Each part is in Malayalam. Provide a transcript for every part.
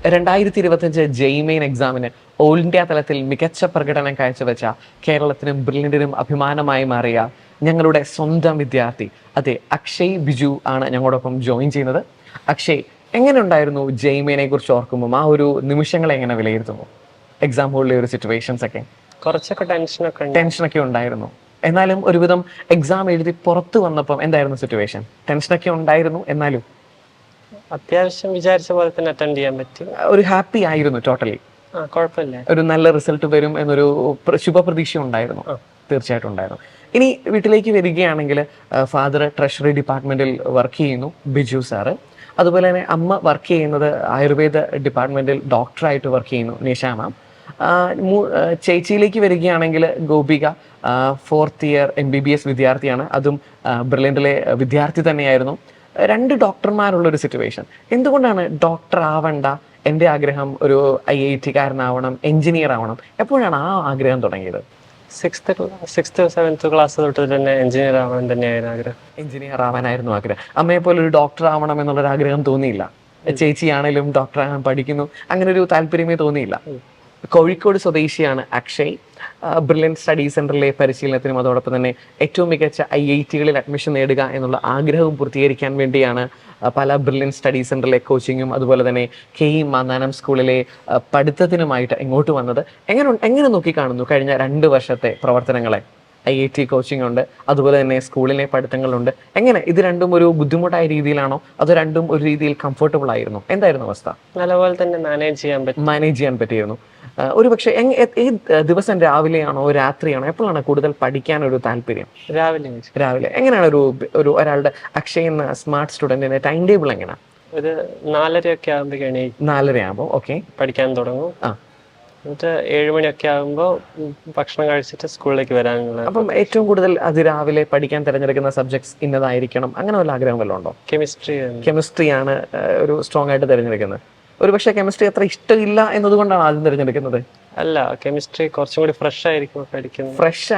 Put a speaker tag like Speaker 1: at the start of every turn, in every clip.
Speaker 1: 2025 ജെയ്മെയിൻ എക്സാമിന് ഓൾ ഇന്ത്യ തലത്തിൽ മികച്ച പ്രകടനം കാഴ്ചവെച്ച കേരളത്തിനും ബ്രില്യൻറ്റിനും അഭിമാനമായി മാറിയ ഞങ്ങളുടെ സ്വന്തം വിദ്യാർത്ഥി, അതെ, അക്ഷയ് ബിജു ആണ് ഞങ്ങളോടൊപ്പം ജോയിൻ ചെയ്യുന്നത്. അക്ഷയ്, എങ്ങനെ ഉണ്ടായിരുന്നു ജെയ്മെയിനെ കുറിച്ച് ഓർക്കുമ്പോൾ ആ ഒരു നിമിഷങ്ങളെ എങ്ങനെ വിലയിരുത്തുന്നു? എക്സാം ഹോളിലെ ഒരു സിറ്റുവേഷൻസ് ഒക്കെ
Speaker 2: കുറച്ചൊക്കെ
Speaker 1: ടെൻഷനൊക്കെ ഉണ്ടായിരുന്നു. എന്നാലും ഒരുവിധം എക്സാം എഴുതി പുറത്ത് വന്നപ്പം എന്തായിരുന്നു സിറ്റുവേഷൻ? ടെൻഷനൊക്കെ ഉണ്ടായിരുന്നു, എന്നാലും
Speaker 2: അത്യാവശ്യം വിചാരിച്ച പോലെ തന്നെ അറ്റൻഡ് ചെയ്യാൻ പറ്റി.
Speaker 1: ഒരു ഹാപ്പി ആയിരുന്നു ടോട്ടലി?
Speaker 2: കുഴപ്പമില്ല.
Speaker 1: ഒരു നല്ല റിസൾട്ട് വരും എന്നൊരു ശുഭപ്രതീക്ഷ ഉണ്ടായിരുന്നു? തീർച്ചയായിട്ടും ഉണ്ടായിരുന്നു. ഇനി വീട്ടിലേക്ക് വരികയാണെങ്കിൽ, ഫാദർ ട്രഷറി ഡിപ്പാർട്ട്മെന്റിൽ വർക്ക് ചെയ്യുന്നു, ബിജു സാറ്. അതുപോലെ തന്നെ അമ്മ വർക്ക് ചെയ്യുന്നത് ആയുർവേദ ഡിപ്പാർട്ട്മെന്റിൽ ഡോക്ടറായിട്ട് വർക്ക് ചെയ്യുന്നു, നിഷ മാം. ചേച്ചിയിലേക്ക് വരികയാണെങ്കിൽ ഗോപിക 4th ഇയർ MBBS വിദ്യാർത്ഥിയാണ്, അതും ബ്രില്യൻറ്റിലെ വിദ്യാർത്ഥി തന്നെയായിരുന്നു. രണ്ട് ഡോക്ടർമാരുള്ളൊരു സിറ്റുവേഷൻ. എന്തുകൊണ്ടാണ് ഡോക്ടർ ആവണ്ട, എൻ്റെ ആഗ്രഹം ഒരു IIT കാരനാവണം, എഞ്ചിനീയർ ആവണം, എപ്പോഴാണ് ആ ആഗ്രഹം തുടങ്ങിയത്?
Speaker 2: 6th 7th ക്ലാസ് തൊട്ട് തന്നെ എഞ്ചിനീയർ ആവാൻ തന്നെയായിരുന്നു ആഗ്രഹം.
Speaker 1: എഞ്ചിനീയർ ആവാനായിരുന്നു ആഗ്രഹം. അമ്മയെ പോലെ ഒരു ഡോക്ടർ ആവണം എന്നുള്ളൊരു ആഗ്രഹം തോന്നിയില്ല? ചേച്ചിയാണേലും ഡോക്ടർ ആകാൻ പഠിക്കുന്നു, അങ്ങനെ ഒരു താല്പര്യമേ തോന്നിയില്ല? കോഴിക്കോട് സ്വദേശിയാണ് അക്ഷയ്. ബ്രില്യൻ സ്റ്റഡി സെന്ററിലെ പരിശീലനത്തിനും അതോടൊപ്പം തന്നെ ഏറ്റവും മികച്ച IIT-കളിൽ അഡ്മിഷൻ നേടുക എന്നുള്ള ആഗ്രഹവും പൂർത്തീകരിക്കാൻ വേണ്ടിയാണ് പല ബ്രില്യൻ സ്റ്റഡി സെന്ററിലെ കോച്ചിങ്ങും അതുപോലെ തന്നെ KE മാന്നാനം സ്കൂളിലെ പഠിത്തത്തിനുമായിട്ട് ഇങ്ങോട്ട് വന്നത്. എങ്ങനെ നോക്കിക്കാണുന്നു കഴിഞ്ഞ 2 വർഷത്തെ പ്രവർത്തനങ്ങളെ? IIT കോച്ചിങ് ഉണ്ട്, അതുപോലെ തന്നെ സ്കൂളിലെ പഠിത്തങ്ങളുണ്ട്. എങ്ങനെ ഇത് രണ്ടും ഒരു ബുദ്ധിമുട്ടായ രീതിയിലാണോ, അതോ രണ്ടും ഒരു രീതിയിൽ കംഫർട്ടബിൾ ആയിരുന്നു? എന്തായിരുന്നു അവസ്ഥ?
Speaker 2: നല്ലപോലെ തന്നെ മാനേജ്
Speaker 1: ചെയ്യാൻ പറ്റിയിരുന്നു. ഒരു പക്ഷേ ഈ ദിവസം രാവിലെയാണോ രാത്രിയാണോ, എപ്പോഴാണ് കൂടുതൽ പഠിക്കാൻ ഒരു താല്പര്യം? രാവിലെ. എങ്ങനെയാണ് ഒരാളുടെ അക്ഷയ് എന്ന സ്മാർട്ട് സ്റ്റുഡന്റിന്റെ ടൈം ടേബിൾ എങ്ങനെയാണ്?
Speaker 2: ഒരു 4:30
Speaker 1: ആകുമ്പോൾ ഓക്കെ
Speaker 2: പഠിക്കാൻ തുടങ്ങും. എന്നിട്ട് 7 മണിയൊക്കെ ആകുമ്പോൾ ഭക്ഷണം കഴിച്ചിട്ട് സ്കൂളിലേക്ക് വരാനുള്ള.
Speaker 1: അപ്പം ഏറ്റവും കൂടുതൽ രാവിലെ പഠിക്കാൻ തിരഞ്ഞെടുക്കുന്ന സബ്ജക്ട്സ് ഇന്നതായിരിക്കണം, അങ്ങനെ വല്ല ആഗ്രഹം വല്ലതും ഉണ്ടോ? കെമിസ്ട്രിയാണ് ഒരു സ്ട്രോങ് ആയിട്ട് തിരഞ്ഞെടുക്കുന്നത്. ഒരു പക്ഷേ കെമിസ്ട്രി അത്ര ഇഷ്ടമില്ല എന്നതുകൊണ്ടാണ് ആദ്യം തിരഞ്ഞെടുക്കുന്നത്?
Speaker 2: അല്ല, കെമിസ്ട്രി കുറച്ചും കൂടി ഫ്രഷ്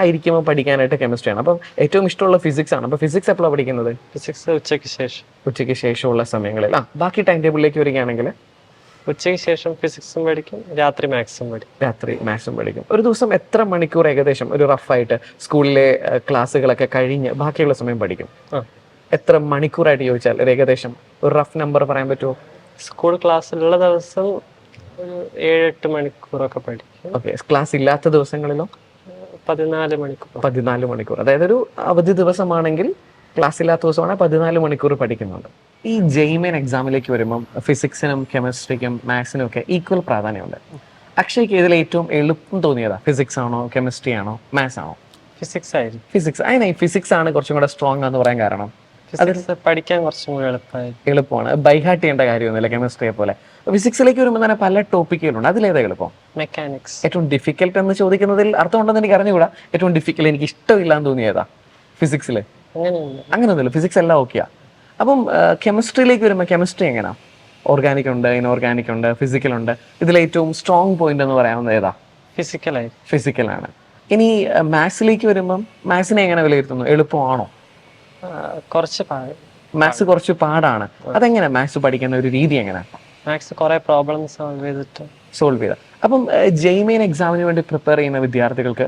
Speaker 1: ആയിരിക്കുമ്പോൾ പഠിക്കാനായിട്ട് കെമിസ്ട്രിയാണ്. അപ്പം ഏറ്റവും ഇഷ്ടമുള്ള ഫിസിക്സ് ആണ്. അപ്പോൾ ഫിസിക്സ് എപ്പോഴാണ് പഠിക്കുന്നത്?
Speaker 2: ഫിസിക്സ് ഉച്ചയ്ക്ക്
Speaker 1: ശേഷമുള്ള സമയങ്ങളിൽ. ബാക്കി ടൈം ടേബിളിലേക്ക് വരികയാണെങ്കിൽ
Speaker 2: ഉച്ചയ്ക്ക് ശേഷം ഫിസിക്സും പഠിക്കും, രാത്രി മാത്സും
Speaker 1: പഠിക്കും. ഒരു ദിവസം എത്ര മണിക്കൂർ ഏകദേശം ഒരു റഫായിട്ട് സ്കൂളിലെ ക്ലാസ്സുകളൊക്കെ കഴിഞ്ഞ് ബാക്കിയുള്ള സമയം പഠിക്കും? എത്ര മണിക്കൂറായിട്ട് ചോദിച്ചാൽ ഒരു ഏകദേശം ഒരു റഫ് നമ്പർ പറയാൻ പറ്റുമോ?
Speaker 2: സ്കൂൾ ക്ലാസ്സിലുള്ള ദിവസം ഒരു 7-8 മണിക്കൂറൊക്കെ പഠിക്കും.
Speaker 1: ഓക്കെ. ക്ലാസ് ഇല്ലാത്ത ദിവസങ്ങളിലോ?
Speaker 2: 14
Speaker 1: മണിക്കൂർ. അതായത് ഒരു അവധി ദിവസമാണെങ്കിൽ, ക്ലാസ് ഇല്ലാത്ത ദിവസമാണെങ്കിൽ 14 മണിക്കൂർ പഠിക്കുന്നുണ്ട്. ഈ ജെയ്മെയിൻ എക്സാമിലേക്ക് വരുമ്പം ഫിസിക്സിനും കെമിസ്ട്രിക്കും മാത്സിനും ഒക്കെ ഈക്വൽ പ്രാധാന്യമുണ്ട്. അക്ഷയ്ക്ക് ഇതിൽ ഏറ്റവും എളുപ്പം തോന്നിയതാ? ഫിസിക്സ് ആണോ, കെമിസ്ട്രി ആണോ, മാത്സ് ആണോ?
Speaker 2: ഫിസിക്സ്.
Speaker 1: അതിനാ ഈ ഫിസിക്സ് ആണ് കുറച്ചും കൂടെ സ്ട്രോങ് എന്ന് പറയാൻ കാരണം?
Speaker 2: പഠിക്കാൻ കുറച്ചും കൂടി
Speaker 1: എളുപ്പമാണ്, ബൈഹാർട്ട് ചെയ്യേണ്ട കാര്യമൊന്നുമില്ല കെമിസ്ട്രിയെ പോലെ. ഫിസിക്സിലേക്ക് വരുമ്പോൾ തന്നെ പല ടോപ്പിക്കുകളുണ്ട്, അതിലേതാ എളുപ്പം?
Speaker 2: മെക്കാനിക്സ്.
Speaker 1: ഏറ്റവും ഡിഫിക്കൽട്ട് എന്ന് ചോദിക്കുന്നതിൽ അർത്ഥമുണ്ടെന്ന് എനിക്ക് അറിഞ്ഞുകൂടാ. ഏറ്റവും ഡിഫിക്കൽട്ട്, എനിക്ക് ഇഷ്ടമില്ല എന്ന് തോന്നിയതാ ഫിസിക്സിൽ? അങ്ങനെയൊന്നുമില്ല, ഫിസിക്സ് എല്ലാം ഓക്കെയാ. അപ്പം കെമിസ്ട്രിയിലേക്ക് വരുമ്പോൾ കെമിസ്ട്രി എങ്ങനെയാ? ഓർഗാനിക് ഉണ്ട്, ഇൻഓർഗാനിക് ഉണ്ട്, ഫിസിക്കൽ ഉണ്ട്. ഇതിലേറ്റവും സ്ട്രോങ് പോയിന്റ് എന്ന് പറയാവുന്നത് ഏതാ? ഫിസിക്കലാണ്. ഇനി മാത്സിലേക്ക് വരുമ്പം മാത്സിനെ എങ്ങനെ വിലയിരുത്തുന്നു? എളുപ്പമാണോ? മാത്സ് കുറച്ച് പാടാണ്. അതെങ്ങനെ മാത്സ് പഠിക്കുന്ന ഒരു രീതി എങ്ങനെ?
Speaker 2: മാത്സ് കുറെ പ്രോബ്ലംസ്
Speaker 1: സോൾവ് ചെയ്ത. അപ്പം ജെയ്മെയിൻ എക്സാമിന് വേണ്ടി പ്രിപ്പയർ ചെയ്യുന്ന വിദ്യാർത്ഥികൾക്ക്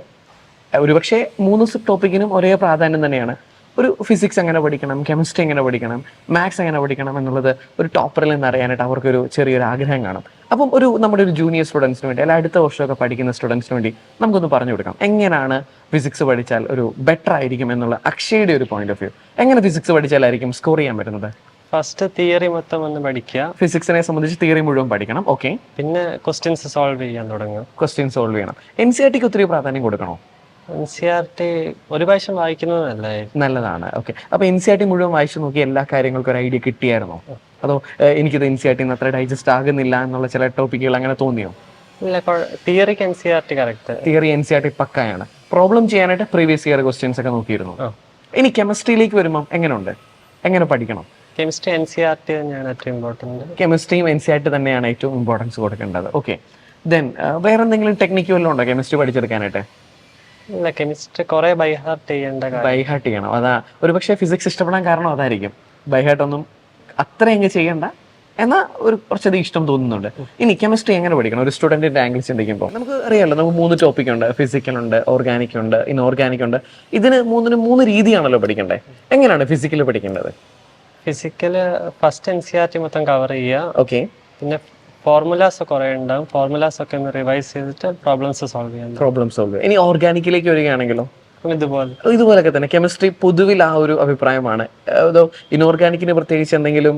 Speaker 1: ഒരുപക്ഷെ 3 ടോപ്പിക്കിനും ഒരേ പ്രാധാന്യം തന്നെയാണ്. ഒരു ഫിസിക്സ് എങ്ങനെ പഠിക്കണം, കെമിസ്ട്രി എങ്ങനെ പഠിക്കണം, മാത്സ് എങ്ങനെ പഠിക്കണം എന്നുള്ളത് ഒരു ടോപ്പറിൽ നിന്ന് അറിയാനായിട്ട് അവർക്കൊരു ചെറിയൊരു ആഗ്രഹം കാണും. അപ്പം നമ്മുടെ ഒരു ജൂനിയർ സ്റ്റുഡൻസിന് വേണ്ടി, അല്ല അടുത്ത വർഷമൊക്കെ പഠിക്കുന്ന സ്റ്റുഡൻസിന് വേണ്ടി നമുക്കൊന്ന് പറഞ്ഞു കൊടുക്കാം, എങ്ങനെയാണ് ഫിസിക്സ് പഠിച്ചാൽ ഒരു ബെറ്റർ ആയിരിക്കും എന്നുള്ള അക്ഷയുടെ ഒരു പോയിന്റ് ഓഫ് വ്യൂ. എങ്ങനെ ഫിസിക്സ് പഠിച്ചാലായിരിക്കും സ്കോർ ചെയ്യാൻ പറ്റുന്നത്?
Speaker 2: ഫസ്റ്റ് തിയറി മൊത്തം ഒന്ന് പഠിക്കുക.
Speaker 1: ഫിസിക്സിനെ സംബന്ധിച്ച് തിയറി മുഴുവൻ പഠിക്കണം. ഓക്കെ.
Speaker 2: പിന്നെ ക്വസ്റ്റ്യൻസ് സോൾവ് ചെയ്യണം.
Speaker 1: NCERT-ക്ക് ഒത്തിരി പ്രാധാന്യം കൊടുക്കണോ?
Speaker 2: NCERT ഒരു പ്രാവശ്യം വായിക്കുന്നത്
Speaker 1: നല്ലതാണ്. ഓക്കെ. അപ്പോൾ NCERT മുഴുവൻ വായിച്ചു നോക്കി എല്ലാ കാര്യങ്ങൾക്കും ഒരു ഐഡിയ കിട്ടിയായിരുന്നോ? അതോ എനിക്കിത് NCERT അത്ര ഡൈജസ്റ്റ് ആകുന്നില്ല എന്നുള്ള ചില ടോപ്പിക്കുകൾ അങ്ങനെ തോന്നിയോ?
Speaker 2: തിയറി
Speaker 1: NCERT പക്കയാണ്. പ്രോബ്ലം ചെയ്യാനായിട്ട് പ്രീവിയസ് ഇയർ ക്വസ്റ്റ്യൻസ് ഒക്കെ നോക്കിയിരുന്നു. ഇനി കെമിസ്ട്രിയിലേക്ക് വരുമ്പോൾ എങ്ങനെ പഠിക്കണം?
Speaker 2: കെമിസ്ട്രിയും
Speaker 1: NCERT തന്നെയാണ് ഏറ്റവും ഇമ്പോർട്ടൻസ് കൊടുക്കേണ്ടത്. ഓക്കെ. ദെൻ വേറെ എന്തെങ്കിലും ടെക്നിക്ക് വല്ലതും ഉണ്ടോ കെമിസ്ട്രി പഠിച്ചെടുക്കാനായിട്ട്?
Speaker 2: കെമിസ്ട്രി കുറെ ബൈഹാർട്ട്
Speaker 1: ചെയ്യണം. അതാ ഒരു പക്ഷേ ഫിസിക്സ് ഇഷ്ടപ്പെടാൻ കാരണം അതായിരിക്കും. ബൈഹാർട്ട് ഒന്നും അത്ര ചെയ്യണ്ട, എന്നാൽ ഒരു കുറച്ചധികം ഇഷ്ടം തോന്നുന്നുണ്ട്. ഇനി കെമിസ്ട്രി എങ്ങനെ പഠിക്കണം ഒരു സ്റ്റുഡൻറ്റിൻ്റെ ആംഗിൾ ചിന്തിക്കുമ്പോൾ? നമുക്ക് അറിയാമല്ലോ, നമുക്ക് 3 ടോപ്പിക് ഉണ്ട്, ഫിസിക്കൽ ഉണ്ട്, ഓർഗാനിക് ഉണ്ട്, ഇൻഓർഗാനിക് ഉണ്ട്. ഇതിന് 3 രീതിയാണല്ലോ പഠിക്കേണ്ടത്. എങ്ങനെയാണ് ഫിസിക്കൽ പഠിക്കേണ്ടത്?
Speaker 2: ഫിസിക്കല് ഫസ്റ്റ് NCERT മൊത്തം കവർ ചെയ്യുക.
Speaker 1: ഓക്കെ,
Speaker 2: പിന്നെ ഫോർമുലാസ് കുറേ ഉണ്ടാവും. ഫോർമുലാസ് ഒക്കെ ഒന്ന് റിവൈസ് ചെയ്തിട്ട് പ്രോബ്ലംസ് സോൾവ് ചെയ്യാൻ.
Speaker 1: Problem solve. ഇനി ഓർഗാനിക്കിലേക്ക് വരികയാണെങ്കിലോ?
Speaker 2: ഇതുപോലെ
Speaker 1: ഇതുപോലൊക്കെ തന്നെ കെമിസ്ട്രി പൊതുവിൽ ആ ഒരു അഭിപ്രായമാണ്. അതോ ഇൻഓർഗാനിക്കിന് പ്രത്യേകിച്ച് എന്തെങ്കിലും?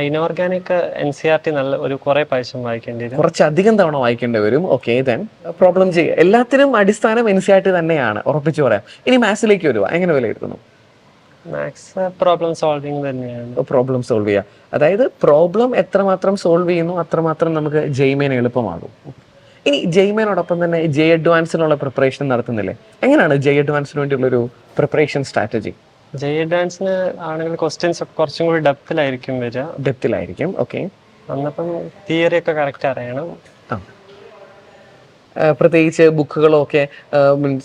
Speaker 2: ഇനോർഗാനിക് NCERT നല്ല ഒരു കുറേ പ്രാവശ്യം വായിക്കേണ്ടി വരും.
Speaker 1: കുറച്ചധികം തവണ വായിക്കേണ്ടി വരും. ഓക്കെ, ദെൻ പ്രോബ്ലം ചെയ്യുക. എല്ലാത്തിനും അടിസ്ഥാനം NCERT തന്നെയാണ്, ഉറപ്പിച്ചു പറയാം. ഇനി മാത്സിലേക്ക് വരുക, എങ്ങനെ വിലയിരുത്തുന്നു?
Speaker 2: മാത്സ് പ്രോബ്ലം സോൾവിങ് തന്നെയാണ്.
Speaker 1: പ്രോബ്ലം സോൾവ് ചെയ്യുക, അതായത് പ്രോബ്ലം എത്രമാത്രം സോൾവ് ചെയ്യുന്നു അത്രമാത്രം നമുക്ക് ജെയ്മേൻ എളുപ്പമാകും. ഇനി ജെയ്മേനോടൊപ്പം തന്നെ അഡ്വാൻസിനുള്ള പ്രിപ്പറേഷൻ നടത്തുന്നില്ലേ? എങ്ങനെയാണ് അഡ്വാൻസിന് വേണ്ടിയുള്ളൊരു പ്രിപ്പറേഷൻ സ്ട്രാറ്റജി?
Speaker 2: അഡ്വാൻസിന് ആണെങ്കിൽ ക്വസ്റ്റ്യൻസ് കുറച്ചും കൂടി ഡെപ്തിലായിരിക്കും വരിക.
Speaker 1: ഡെപ്തിലായിരിക്കും, ഓക്കെ.
Speaker 2: അന്നപ്പം തിയറി ഒക്കെ കറക്റ്റ് അറിയണം.
Speaker 1: പ്രത്യേകിച്ച് ബുക്കുകളൊക്കെ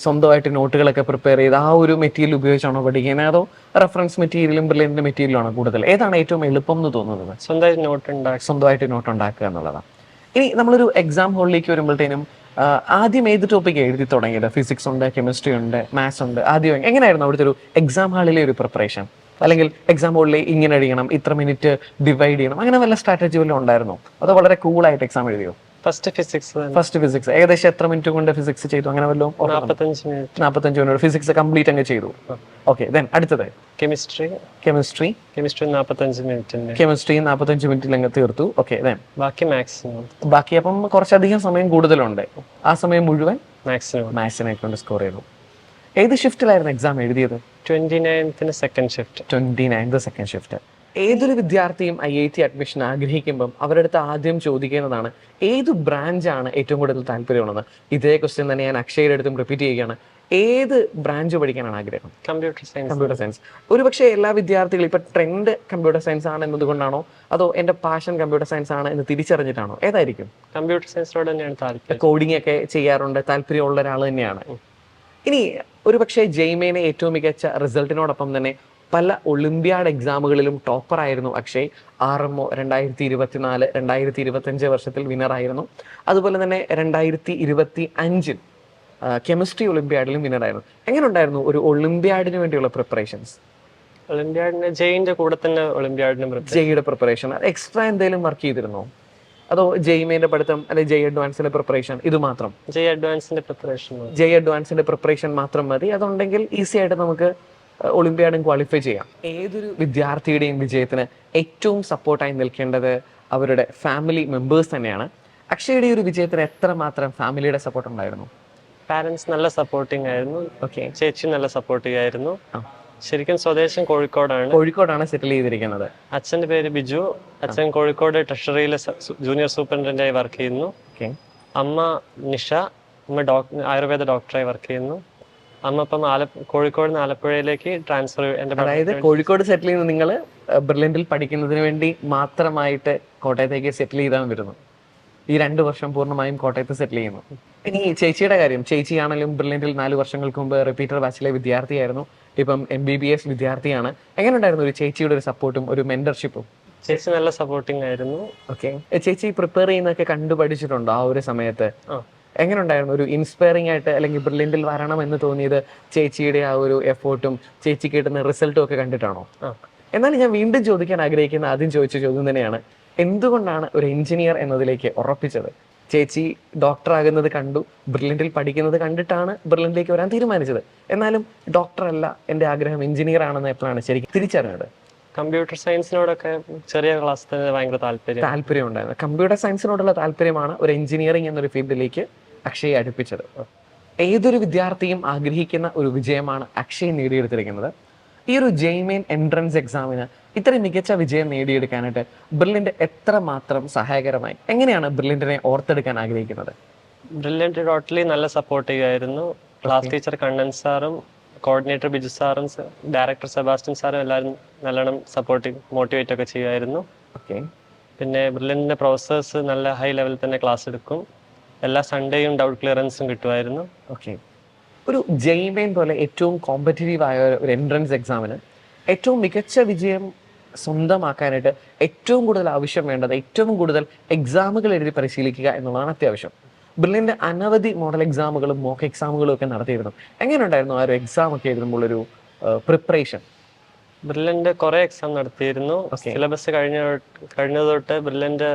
Speaker 1: സ്വന്തമായിട്ട് നോട്ടുകളൊക്കെ പ്രിപ്പയർ ചെയ്ത് ആ ഒരു മെറ്റീരിയൽ ഉപയോഗിച്ചാണോ പഠിക്കുന്നത്, അതോ റെഫറൻസ് മെറ്റീരിയലും ബ്രില്യൻ്റ് മെറ്റീരിയലാണോ കൂടുതൽ? ഏതാണ് ഏറ്റവും എളുപ്പം എന്ന് തോന്നുന്നത്? സ്വന്തമായിട്ട് നോട്ട് ഉണ്ടാക്കുക എന്നുള്ളതാണ്. ഇനി നമ്മളൊരു എക്സാം ഹോളിലേക്ക് വരുമ്പോഴത്തേനും ആദ്യം ഏത് ടോപ്പിക് എഴുതി തുടങ്ങിയത്? ഫിസിക്സ് ഉണ്ട്, കെമിസ്ട്രി ഉണ്ട്, മാത്സ് ഉണ്ട്. ആദ്യം എങ്ങനെയായിരുന്നു അവിടുത്തെ ഒരു എക്സാം ഹാളിലെ ഒരു പ്രിപ്പറേഷൻ? അല്ലെങ്കിൽ എക്സാം ഹോളിൽ ഇങ്ങനെ എഴുതണം, ഇത്ര മിനിറ്റ് ഡിവൈഡ് ചെയ്യണം, അങ്ങനെ വല്ല സ്ട്രാറ്റജി വല്ലതും ഉണ്ടായിരുന്നോ? അതോ വളരെ കൂളായിട്ട് എക്സാം എഴുതിയോ?
Speaker 2: ഫസ്റ്റ് ഫിസിക്സ്
Speaker 1: ഏകദേശം എത്ര മിനിറ്റ് കൊണ്ട് ഫിസിക്സ് ചെയ്തു? അങ്ങനെ വല്ലതും? 45 മിനിറ്റ് ഫിസിക്സ് കംപ്ലീറ്റ് അങ്ങ് ചെയ്തു. ഓക്കെ, ദെൻ അടുത്തത്
Speaker 2: കെമിസ്ട്രി 45 മിനിറ്റ്.
Speaker 1: കെമിസ്ട്രി 45 മിനിറ്റിൽ അങ്ങ് തീർത്തു. ഓക്കെ, ദെൻ
Speaker 2: ബാക്കി
Speaker 1: അപ്പം കുറച്ചധികം സമയം കൂടുതലുണ്ട്. ആ സമയം മുഴുവൻ മാത്സിനെ കൊണ്ട് സ്കോർ ചെയ്തു. ഏത് ഷിഫ്റ്റിലായിരുന്നു എക്സാം എഴുതിയത്?
Speaker 2: 29th
Speaker 1: second shift. ഏതൊരു വിദ്യാർത്ഥിയും IIT അഡ്മിഷൻ ആഗ്രഹിക്കുമ്പം അവരുടെ അടുത്ത് ആദ്യം ചോദിക്കുന്നതാണ് ഏത് ബ്രാഞ്ചാണ് ഏറ്റവും കൂടുതൽ താല്പര്യമുള്ളത്. ഇതേ ക്വസ്റ്റ്യൻ തന്നെ ഞാൻ അക്ഷയുടെ അടുത്തും റിപ്പീറ്റ് ചെയ്യുകയാണ്. ഏത് ബ്രാഞ്ച് പഠിക്കാനാണ് ആഗ്രഹം? Computer science. ഒരുപക്ഷെ എല്ലാ വിദ്യാർത്ഥികളും ഇപ്പൊ ട്രെൻഡ് കമ്പ്യൂട്ടർ സയൻസ് ആണ് എന്നതുകൊണ്ടാണോ, അതോ എന്റെ പാഷൻ കമ്പ്യൂട്ടർ സയൻസ് ആണ് എന്ന് തിരിച്ചറിഞ്ഞിട്ടാണോ? ഏതായിരിക്കും?
Speaker 2: കമ്പ്യൂട്ടർ സയൻസിനോട് തന്നെയാണ് താല്പര്യം.
Speaker 1: കോഡിംഗ് ഒക്കെ ചെയ്യാറുണ്ട്, താല്പര്യമുള്ള ഒരാൾ തന്നെയാണ്. ഇനി ഒരുപക്ഷെ ജെയ്മേനെ ഏറ്റവും മികച്ച റിസൾട്ടിനോടൊപ്പം തന്നെ പല ഒളിമ്പ്യാഡ് എക്സാമുകളിലും ടോപ്പർ ആയിരുന്നു അക്ഷയ്. RMO 2024, 2025 വർഷത്തിൽ വിന്നറായിരുന്നു. അതുപോലെ തന്നെ 2025 കെമിസ്ട്രി ഒളിമ്പ്യാഡിലും വിന്നറായിരുന്നു. എങ്ങനെ ഉണ്ടായിരുന്നു ഒരു ഒളിമ്പ്യാഡിന് വേണ്ടിയുള്ള പ്രിപ്പറേഷൻസ്?
Speaker 2: ഒളിമ്പ്യാഡിന് ജെയിന്റെ കൂടെ തന്നെ
Speaker 1: ജെയുടെ പ്രിപ്പറേഷൻ എക്സ്ട്രാ എന്തെങ്കിലും വർക്ക് ചെയ്തിരുന്നോ? അതോ ജെയ്മേന്റെ പഠിത്തം അല്ലെങ്കിൽ അഡ്വാൻസിന്റെ പ്രിപ്പറേഷൻ ഇത് മാത്രം? അഡ്വാൻസിന്റെ പ്രിപ്പറേഷൻ മാത്രം മതി. അതുണ്ടെങ്കിൽ ഈസി ആയിട്ട് നമുക്ക് ഒളിമ്പ്യാഡും ക്വാളിഫൈ ചെയ്യാം. ഏതൊരു വിദ്യാർത്ഥിയുടെയും വിജയത്തിന് ഏറ്റവും സപ്പോർട്ടായി നിൽക്കേണ്ടത് അവരുടെ ഫാമിലി മെമ്പേഴ്സ് തന്നെയാണ്. അക്ഷയുടെ ഒരു വിജയത്തിന് എത്രമാത്രം ഫാമിലിയുടെ സപ്പോർട്ട് ഉണ്ടായിരുന്നു?
Speaker 2: പാരന്റ്സ് നല്ല സപ്പോർട്ടിംഗ് ആയിരുന്നു.
Speaker 1: ഓക്കെ,
Speaker 2: ചേച്ചി നല്ല സപ്പോർട്ടീവ് ആയിരുന്നു. ശരിക്കും സ്വദേശം കോഴിക്കോടാണ്
Speaker 1: സെറ്റിൽ ചെയ്തിരിക്കുന്നത്.
Speaker 2: അച്ഛന്റെ പേര് ബിജു. അച്ഛൻ കോഴിക്കോട് ട്രഷറിയിലെ ജൂനിയർ സൂപ്രണ്ടന്റായി വർക്ക് ചെയ്യുന്നു. അമ്മ നിഷ. അമ്മ ആയുർവേദ ഡോക്ടറായി വർക്ക് ചെയ്യുന്നു. അമ്മ ഇപ്പം കോഴിക്കോട് നിന്ന് ആലപ്പുഴയിലേക്ക് ട്രാൻസ്ഫർ.
Speaker 1: അതായത് കോഴിക്കോട് സെറ്റിൽ ചെയ്യുന്ന നിങ്ങൾ ബ്രില്യന്റിൽ പഠിക്കുന്നതിന് വേണ്ടി മാത്രമായിട്ട് കോട്ടയത്തേക്ക് സെറ്റിൽ ചെയ്താൽ വരുന്നു. ഈ 2 വർഷം പൂർണ്ണമായും കോട്ടയത്ത് സെറ്റിൽ ചെയ്യുന്നു. ഇനി ചേച്ചിയുടെ കാര്യം. ചേച്ചിയാണെങ്കിലും ബ്രില്യന്റിൽ 4 വർഷങ്ങൾക്ക് മുമ്പ് റിപ്പീറ്റർ ബാച്ചിലെ വിദ്യാർത്ഥിയായിരുന്നു. ഇപ്പം MBBS വിദ്യാർത്ഥിയാണ്. എങ്ങനെ ഉണ്ടായിരുന്നു ഒരു ചേച്ചിയുടെ ഒരു സപ്പോർട്ടും ഒരു മെന്റർഷിപ്പും?
Speaker 2: ചേച്ചി നല്ല സപ്പോർട്ടിംഗ് ആയിരുന്നു.
Speaker 1: ഓക്കെ, ചേച്ചി പ്രിപ്പയർ ചെയ്യുന്നതൊക്കെ കണ്ടു പഠിച്ചിട്ടുണ്ടോ ആ ഒരു സമയത്ത്? എങ്ങനെ ഉണ്ടായിരുന്നു ഒരു ഇൻസ്പയറിംഗ് ആയിട്ട് അല്ലെങ്കിൽ ബ്രില്യന്റിൽ വരണം എന്ന് തോന്നിയത് ചേച്ചിയുടെ ആ ഒരു എഫേർട്ടും ചേച്ചി കിട്ടുന്ന റിസൾട്ടും ഒക്കെ കണ്ടിട്ടാണോ? എന്നാൽ ഞാൻ വീണ്ടും ചോദിക്കാൻ ആഗ്രഹിക്കുന്ന ആദ്യം ചോദിച്ച ചോദ്യം തന്നെയാണ്, എന്തുകൊണ്ടാണ് ഒരു എഞ്ചിനീയർ എന്നതിലേക്ക് ഉറപ്പിച്ചത്? ചേച്ചി ഡോക്ടർ ആകുന്നത് കണ്ടു, ബ്രില്യന്റിൽ പഠിക്കുന്നത് കണ്ടിട്ടാണ് ബ്രില്യന്റിലേക്ക് വരാൻ തീരുമാനിച്ചത്. എന്നാലും ഡോക്ടർ അല്ല എൻ്റെ ആഗ്രഹം, എഞ്ചിനീയർ ആണെന്ന് എപ്പോഴാണ് ശരിക്കും തിരിച്ചറിഞ്ഞത്?
Speaker 2: കമ്പ്യൂട്ടർ സയൻസിനോടൊക്കെ ചെറിയ ക്ലാസ്സിൽ ഭയങ്കര താല്പര്യം
Speaker 1: ഉണ്ടായിരുന്നു. കമ്പ്യൂട്ടർ സയൻസിനോടുള്ള താല്പര്യമാണ് ഒരു എഞ്ചിനീയറിംഗ് എന്നൊരു ഫീൽഡിലേക്ക് അക്ഷയെ അടുപ്പിച്ചത്. ഏതൊരു വിദ്യാർത്ഥിയും ആഗ്രഹിക്കുന്ന ഒരു വിജയമാണ് അക്ഷയ് നേടിയെടുത്തിരിക്കുന്നത്. ഈ ഒരു ജെയ്മെയിൻ എൻട്രൻസ് എക്സാമിന് ഇത്രയും മികച്ച വിജയം നേടിയെടുക്കാനായിട്ട് ബ്രില്യന്റ് എത്രമാത്രം സഹായകരമായി? എങ്ങനെയാണ് ബ്രില്യന്റിനെ ഓർത്തെടുക്കാൻ ആഗ്രഹിക്കുന്നത്?
Speaker 2: ബ്രില്യന്റ് ടോട്ടലി നല്ല സപ്പോർട്ടീവ് ആയിരുന്നു. ക്ലാസ് ടീച്ചർ കണ്ണൻ സാറും കോർഡിനേറ്റർ ബിജു സാറും ഡയറക്ടർ സെബാസ്റ്റ്യൻ സാറും എല്ലാവരും നല്ലോണം സപ്പോർട്ടീവ് മോട്ടിവേറ്റ് ഒക്കെ ചെയ്യുമായിരുന്നു. പിന്നെ ബ്രില്യന്റിന്റെ പ്രൊഫസേഴ്സ് നല്ല ഹൈ ലെവലിൽ തന്നെ ക്ലാസ് എടുക്കും. എല്ലാ സൺഡേയും ഡൗട്ട് ക്ലിയറൻസും കിട്ടുമായിരുന്നു.
Speaker 1: ഒരു ജെയ്മെയിൻ പോലെ ഏറ്റവും കോമ്പറ്റീറ്റീവ് ആയ ഒരു എൻട്രൻസ് എക്സാമിന് ഏറ്റവും മികച്ച വിജയം സ്വന്തമാക്കാനായിട്ട് ഏറ്റവും കൂടുതൽ ആവശ്യം വേണ്ടത് ഏറ്റവും കൂടുതൽ എക്സാമുകൾ എഴുതി പരിശീലിക്കുക എന്നുള്ളതാണ് അത്യാവശ്യം. ബ്രില്യൻ്റ് അനവധി മോഡൽ എക്സാമുകളും മോക്ക് എക്സാമുകളും ഒക്കെ നടത്തിയിരുന്നു. എങ്ങനെയുണ്ടായിരുന്നു ആ ഒരു എക്സാം ഒക്കെ എഴുതുമ്പോൾ ഒരു പ്രിപ്പറേഷൻ?
Speaker 2: ബ്രില്യൻ്റ് കുറേ എക്സാം നടത്തിയിരുന്നു. സിലബസ് കഴിഞ്ഞത് തൊട്ട് ബ്രില്യൻ്റ്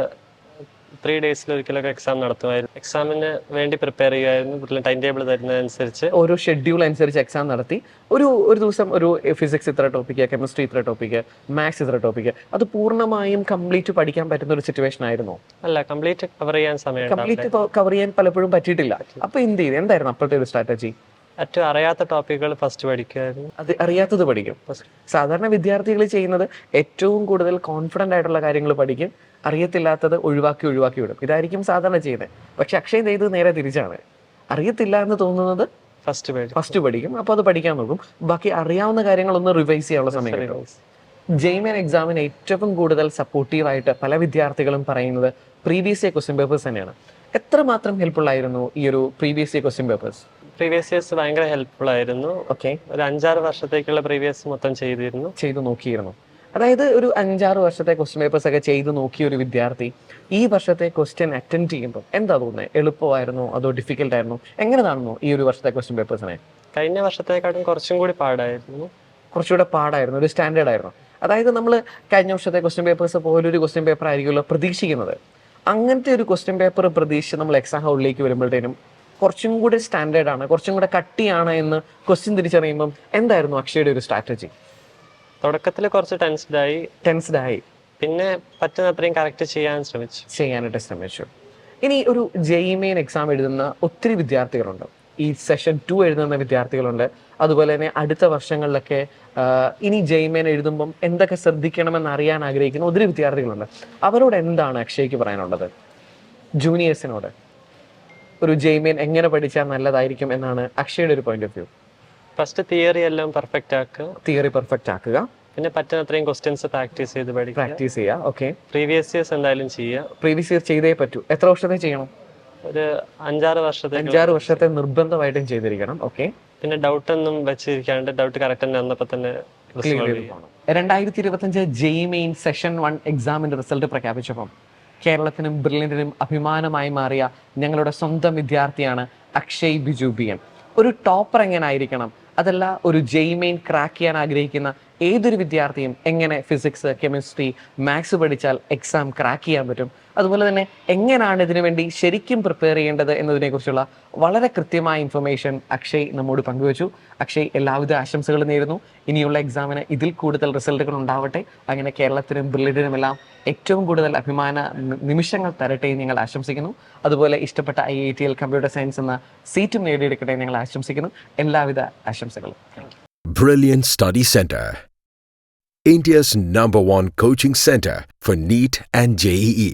Speaker 2: 3 ഡേയ്സിൽ ഒരിക്കലൊക്കെ എക്സാം നടത്തുമായിരുന്നു. എക്സാമിന് വേണ്ടി പ്രിപ്പയർ ചെയ്യുമായിരുന്നു. ബ്രില്യൻ്റ് ടൈം ടേബിൾ തരുന്നതനുസരിച്ച്
Speaker 1: ഓരോ ഷെഡ്യൂൾ അനുസരിച്ച് എക്സാം നടത്തി ഒരു ദിവസം ഒരു ഫിസിക്സ് ഇത്ര ടോപ്പിക്ക്, കെമിസ്ട്രി ഇത്ര ടോപ്പിക്ക്, മാത്സ് ഇത്ര ടോപ്പിക്ക്, അത് പൂർണ്ണമായും കംപ്ലീറ്റ് പഠിക്കാൻ പറ്റുന്ന ഒരു സിറ്റുവേഷൻ ആയിരുന്നോ?
Speaker 2: അല്ല, കംപ്ലീറ്റ് കവർ ചെയ്യാൻ സമയം
Speaker 1: കംപ്ലീറ്റ് കവർ ചെയ്യാൻ പലപ്പോഴും പറ്റിയിട്ടില്ല. അപ്പൊ എന്ത് ചെയ്തു? എന്തായിരുന്നു അപ്പോഴത്തെ ഒരു സ്ട്രാറ്റജി?
Speaker 2: ഏറ്റവും അറിയാത്ത ടോപ്പിക്കുകൾ ഫസ്റ്റ് പഠിക്കുമായിരുന്നു.
Speaker 1: അത് അറിയാത്തത് പഠിക്കും. സാധാരണ വിദ്യാർത്ഥികൾ ചെയ്യുന്നത് ഏറ്റവും കൂടുതൽ കോൺഫിഡൻ്റ് ആയിട്ടുള്ള കാര്യങ്ങൾ പഠിക്കും, അറിയത്തില്ലാത്തത് ഒഴിവാക്കി വിടും. ഇതായിരിക്കും സാധാരണ ചെയ്യുന്നത്. പക്ഷെ അക്ഷയ് ചെയ്തത് നേരെ തിരിച്ചാണ്. അറിയത്തില്ല എന്ന് തോന്നുന്നത് ഫസ്റ്റ് പഠിക്കും, അപ്പോൾ അത് പഠിക്കാൻ നോക്കും. ബാക്കി അറിയാവുന്ന കാര്യങ്ങളൊന്ന് റിവൈസ് ചെയ്യാനുള്ള സമയം കിട്ടും. ജെയ്മെൻ എക്സാമിന് ഏറ്റവും കൂടുതൽ സപ്പോർട്ടീവായിട്ട് പല വിദ്യാർത്ഥികളും പറയുന്നത് പ്രീവിയസ് ഇയർ ക്വസ്റ്റ്യൻ പേപ്പേഴ്സ് തന്നെയാണ്. എത്രമാത്രം ഹെൽപ്ഫുൾ ആയിരുന്നു ഈ ഒരു previous year question papers?
Speaker 2: Previous years ഭയങ്കര ഹെൽപ്ഫുൾ ആയിരുന്നു.
Speaker 1: ഓക്കെ,
Speaker 2: ഒരു 5-6 വർഷത്തേക്കുള്ള പ്രീവിയസ് മൊത്തം ചെയ്തു
Speaker 1: നോക്കിയിരുന്നു. അതായത് ഒരു 5-6 വർഷത്തെ ക്വസ്റ്റ്യൻ പേപ്പേഴ്സ് ഒക്കെ ചെയ്ത് നോക്കിയ ഒരു വിദ്യാർത്ഥി ഈ വർഷത്തെ ക്വസ്റ്റ്യൻ അറ്റൻഡ് ചെയ്യുമ്പോൾ എന്താ തോന്നുന്നത്? എളുപ്പമായിരുന്നോ അതോ ഡിഫിക്കൽട്ട് ആയിരുന്നോ? എങ്ങനെ കാണുന്നു ഈ ഒരു വർഷത്തെ ക്വസ്റ്റ്യൻ പേപ്പേഴ്സിനെ?
Speaker 2: കഴിഞ്ഞ വർഷത്തെക്കാട്ടും കുറച്ചും കൂടി പാടായിരുന്നു.
Speaker 1: കുറച്ചുകൂടെ പാടായിരുന്നു, ഒരു സ്റ്റാൻഡേർഡ് ആയിരുന്നു. അതായത് നമ്മൾ കഴിഞ്ഞ വർഷത്തെ ക്വസ്റ്റ്യൻ പേപ്പേഴ്സ് പോലൊരു ക്വസ്റ്റ്യൻ പേപ്പർ ആയിരിക്കുമല്ലോ പ്രതീക്ഷിക്കുന്നത്. അങ്ങനത്തെ ഒരു ക്വസ്റ്റ്യൻ പേപ്പർ പ്രതീക്ഷിച്ച് നമ്മൾ എക്സാം ഹാളിലേക്ക് വരുമ്പോഴത്തേനും കുറച്ചും കൂടി സ്റ്റാൻഡേർഡ് ആണ്, കുറച്ചും കൂടെ കട്ടിയാണ് എന്ന് ക്വസ്റ്റ്യൻ തിരിച്ചറിയുമ്പം എന്തായിരുന്നു അക്ഷയുടെ ഒരു സ്ട്രാറ്റജി?
Speaker 2: തുടക്കത്തിൽ കുറച്ച് ടെൻസ്ഡ് ആയി, പിന്നെ പറ്റുന്നത്രയും കറക്റ്റ് ചെയ്യാനായിട്ട് ശ്രമിച്ചു.
Speaker 1: ഇനി ഒരു ജെയ്മെയിൻ എക്സാം എഴുതുന്ന ഒത്തിരി വിദ്യാർത്ഥികളുണ്ട്. ഈ സെഷൻ 2 എഴുതുന്ന വിദ്യാർത്ഥികളുണ്ട്. അതുപോലെ തന്നെ അടുത്ത വർഷങ്ങളിലൊക്കെ ഇനി ജെയ്മെയിൻ എഴുതുമ്പം എന്തൊക്കെ ശ്രദ്ധിക്കണമെന്ന് അറിയാൻ ആഗ്രഹിക്കുന്ന ഒത്തിരി വിദ്യാർത്ഥികളുണ്ട്. അവരോട് എന്താണ് അക്ഷയ്ക്ക് പറയാനുള്ളത്? ജൂനിയേഴ്സിനോട് ഒരു ജെയ്മെയിൻ എങ്ങനെ പഠിച്ചാൽ നല്ലതായിരിക്കും എന്നാണ് അക്ഷയുടെ ഒരു point of view?
Speaker 2: First theory എല്ലാം
Speaker 1: പെർഫെക്റ്റ് ആക്കുക,
Speaker 2: പിന്നെ പറ്റുന്നത്രയും ക്വസ്റ്റ്യൻസ് പ്രാക്ടീസ്
Speaker 1: ചെയ്യുക. ഓക്കെ,
Speaker 2: പ്രീവിയസ് ഇയേഴ്സ് എന്തായാലും
Speaker 1: പ്രീവിയസ് ഇയർ ചെയ്തേ പറ്റൂ. എത്ര വർഷത്തെ ചെയ്യണം?
Speaker 2: ഒരു 5-6
Speaker 1: വർഷത്തെ നിർബന്ധമായിട്ടും ചെയ്തിരിക്കണം. ഓക്കെ,
Speaker 2: പിന്നെ ഡൗട്ട് ഒന്നും വെച്ചിരിക്കാണ്ട് ഡൗട്ട് കറക്റ്റ് തന്നെ വന്നപ്പോൾ തന്നെ
Speaker 1: 2025 ജെയ്മെയിൻ സെഷൻ 1 എക്സാമിന്റെ റിസൾട്ട് പ്രഖ്യാപിച്ചപ്പം കേരളത്തിനും ബ്രില്യൻറ്റിനും അഭിമാനമായി മാറിയ ഞങ്ങളുടെ സ്വന്തം വിദ്യാർത്ഥിയാണ് അക്ഷയ് ബിജു BN. ഒരു ടോപ്പർ എങ്ങനെ ആയിരിക്കണം, അതല്ല ഒരു ജെയ്മെയിൻ ക്രാക്ക് ചെയ്യാൻ ആഗ്രഹിക്കുന്ന ഏതൊരു വിദ്യാർത്ഥിയും എങ്ങനെ ഫിസിക്സ്, കെമിസ്ട്രി, മാത്സ് പഠിച്ചാൽ എക്സാം ക്രാക്ക് ചെയ്യാൻ പറ്റും, അതുപോലെ തന്നെ എങ്ങനെയാണ് ഇതിനു വേണ്ടി ശരിക്കും പ്രിപ്പയർ ചെയ്യേണ്ടത് എന്നതിനെക്കുറിച്ചുള്ള വളരെ കൃത്യമായ ഇൻഫർമേഷൻ അക്ഷയ് നമ്മോട് പങ്കുവച്ചു. അക്ഷയ് എല്ലാവിധ ആശംസകളും നേരുന്നു. ഇനിയുള്ള എക്സാമിന് ഇതിൽ കൂടുതൽ റിസൾട്ടുകൾ ഉണ്ടാവട്ടെ. അങ്ങനെ കേരളത്തിനും ബ്രില്യൻറ്റിനുമെല്ലാം ഏറ്റവും കൂടുതൽ അഭിമാന നിമിഷങ്ങൾ തരട്ടെ എന്ന് ഞങ്ങൾ ആശംസിക്കുന്നു. അതുപോലെ ഇഷ്ടപ്പെട്ട IITL കമ്പ്യൂട്ടർ സയൻസ് എന്ന സീറ്റും നേടിയെടുക്കട്ടെ ഞങ്ങൾ ആശംസിക്കുന്നു. എല്ലാവിധ ആശംസകളും.
Speaker 3: Brilliant Study Center, India's #1 coaching center for NEET and JEE.